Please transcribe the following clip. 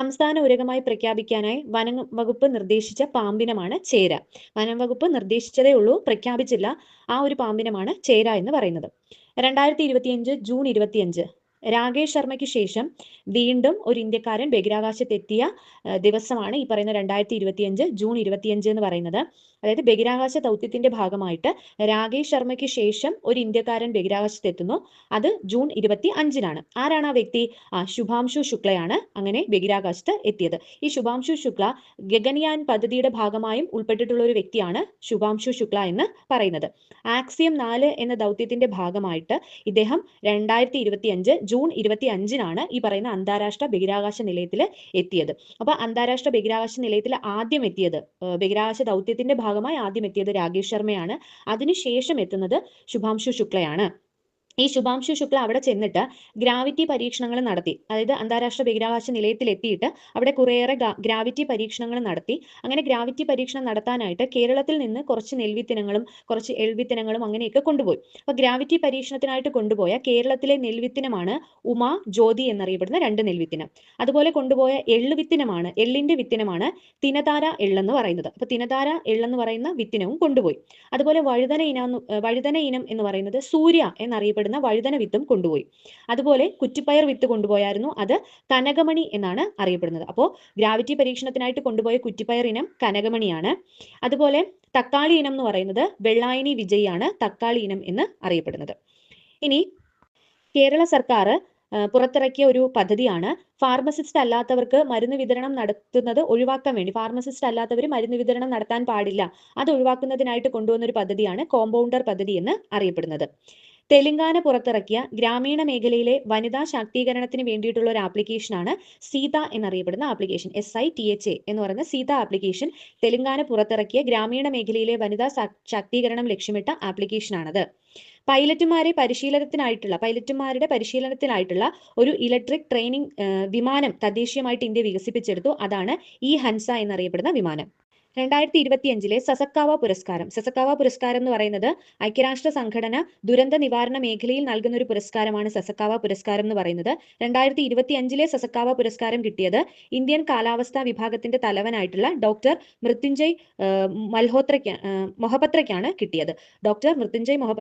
സംസ്ഥാന ഉരഗമായി പ്രഖ്യാപിക്കാനായി വനം വകുപ്പ് നിർദ്ദേശിച്ച പാമ്പിനമാണ് ചേര. വനം വകുപ്പ് നിർദ്ദേശിച്ചതേ ഉള്ളൂ, പ്രഖ്യാപിച്ചില്ല. ആ ഒരു പാമ്പിനമാണ് ചേര എന്ന് പറയുന്നത്. 2025 ജൂൺ 25 രാകേഷ് ശർമ്മയ്ക്ക് ശേഷം വീണ്ടും ഒരു ഇന്ത്യക്കാരൻ ബഹിരാകാശത്തെത്തിയ ദിവസമാണ് ഈ പറയുന്ന 2025 ജൂൺ 25 എന്ന് പറയുന്നത്. അതായത് ബഹിരാകാശ ദൗത്യത്തിന്റെ ഭാഗമായിട്ട് രാകേഷ് ശർമ്മയ്ക്ക് ശേഷം ഒരു ഇന്ത്യക്കാരൻ ബഹിരാകാശത്തെത്തുന്നു. അത് ജൂൺ 25-നാണ്. ആരാണ് ആ വ്യക്തി? ശുഭാംശു ശുക്ലയാണ് അങ്ങനെ ബഹിരാകാശത്ത് എത്തിയത്. ഈ ശുഭാംശു ശുക്ല ഗഗൻയാൻ പദ്ധതിയുടെ ഭാഗമായും ഉൾപ്പെട്ടിട്ടുള്ള ഒരു വ്യക്തിയാണ് ശുഭാംശു ശുക്ല എന്ന് പറയുന്നത്. ആക്സിയം 4 എന്ന ദൗത്യത്തിന്റെ ഭാഗമായിട്ട് ഇദ്ദേഹം 2025 ജൂൺ 25-നാണ് ഈ പറയുന്ന അന്താരാഷ്ട്ര ബഹിരാകാശ നിലയത്തിൽ എത്തിയത്. അപ്പൊ അന്താരാഷ്ട്ര ബഹിരാകാശ നിലയത്തിൽ ആദ്യം എത്തിയത്, ബഹിരാകാശ ദൗത്യത്തിന്റെ ഭാഗമായി ആദ്യം എത്തിയത് രാകേഷ് ശർമ്മയാണ്. അതിനുശേഷം എത്തുന്നത് ശുഭാംശു ശുക്ലയാണ്. ഈ ശുഭാംശു ശുക്ല അവിടെ ചെന്നിട്ട് ഗ്രാവിറ്റി പരീക്ഷണങ്ങൾ നടത്തി. അതായത് അന്താരാഷ്ട്ര ബഹിരാകാശ നിലയത്തിൽ എത്തിയിട്ട് അവിടെ കുറേയേറെ ഗ്രാവിറ്റി പരീക്ഷണങ്ങൾ നടത്തി. അങ്ങനെ ഗ്രാവിറ്റി പരീക്ഷണം നടത്താനായിട്ട് കേരളത്തിൽ നിന്ന് കുറച്ച് നെൽവിത്തിനങ്ങളും കുറച്ച് എൽവിത്തിനങ്ങളും അങ്ങനെയൊക്കെ കൊണ്ടുപോയി. അപ്പൊ ഗ്രാവിറ്റി പരീക്ഷണത്തിനായിട്ട് കൊണ്ടുപോയ കേരളത്തിലെ നെൽവിത്തിനമാണ് ഉമ, ജ്യോതി എന്നറിയപ്പെടുന്ന 2 നെൽവിത്തിനം. അതുപോലെ കൊണ്ടുപോയ എള്ളിന്റെ വിത്തിനമാണ് തിനതാര എള്ളെന്ന് പറയുന്നത്. അപ്പൊ തിനതാര എള്ളെന്ന് പറയുന്ന വിത്തിനവും കൊണ്ടുപോയി. അതുപോലെ വഴുതന ഇനം എന്ന് പറയുന്നത് സൂര്യ എന്നറിയപ്പെടുന്ന വഴുതന വിത്തും കൊണ്ടുപോയി. അതുപോലെ കുറ്റിപ്പയർ വിത്ത് കൊണ്ടുപോയായിരുന്നു. അത് കനകമണി എന്നാണ് അറിയപ്പെടുന്നത്. അപ്പോൾ ഗ്രാവിറ്റി പരീക്ഷണത്തിനായിട്ട് കൊണ്ടുപോയ കുറ്റിപ്പയർ ഇനം കനകമണിയാണ്. അതുപോലെ തക്കാളി ഇനം എന്ന് പറയുന്നത് വെള്ളായണി വിജയാണ് തക്കാളി ഇനം എന്ന് അറിയപ്പെടുന്നത്. ഇനി കേരള സർക്കാർ പുറത്തിറക്കിയ ഒരു പദ്ധതിയാണ് ഫാർമസിസ്റ്റ് അല്ലാത്തവർക്ക് മരുന്ന് വിതരണം നടത്തുന്നത് ഒഴിവാക്കാൻ വേണ്ടി. ഫാർമസിസ്റ്റ് അല്ലാത്തവർ മരുന്ന് വിതരണം നടത്താൻ പാടില്ല, അത് ഒഴിവാക്കുന്നതിനായിട്ട് കൊണ്ടുവന്ന ഒരു പദ്ധതിയാണ് കോമ്പൗണ്ടർ പദ്ധതി എന്ന് അറിയപ്പെടുന്നത്. തെലങ്കാന പുറത്തിറക്കിയ ഗ്രാമീണ മേഖലയിലെ വനിതാ ശാക്തീകരണത്തിന് വേണ്ടിയിട്ടുള്ള ഒരു ആപ്ലിക്കേഷനാണ് സീത എന്നറിയപ്പെടുന്ന ആപ്ലിക്കേഷൻ. SITHA എന്ന് പറയുന്ന സീത ആപ്ലിക്കേഷൻ തെലങ്കാന പുറത്തിറക്കിയ ഗ്രാമീണ മേഖലയിലെ വനിതാ ശാക്തീകരണം ലക്ഷ്യമിട്ട ആപ്ലിക്കേഷനാണത്. പൈലറ്റുമാരുടെ പരിശീലനത്തിനായിട്ടുള്ള ഒരു ഇലക്ട്രിക് ട്രെയിനിങ് വിമാനം തദ്ദേശീയമായിട്ട് ഇന്ത്യ വികസിപ്പിച്ചെടുത്തു. അതാണ് ഈ ഹൻസ എന്നറിയപ്പെടുന്ന വിമാനം. 2025 സസക്കാവ പുരസ്കാരം എന്ന് പറയുന്നത് ഐക്യരാഷ്ട്ര സംഘടന ദുരന്ത നിവാരണ മേഖലയിൽ നൽകുന്ന ഒരു പുരസ്കാരമാണ് സസക്കാവ പുരസ്കാരം എന്ന് പറയുന്നത്. 2025 സസക്കാവ പുരസ്കാരം കിട്ടിയത് ഇന്ത്യൻ കാലാവസ്ഥാ വിഭാഗത്തിന്റെ തലവനായിട്ടുള്ള ഡോക്ടർ മൃത്യുഞ്ജയ് മൊഹപത്രയ്ക്കാണ് കിട്ടിയത്. ഡോക്ടർ മൃത്യുഞ്ജയ്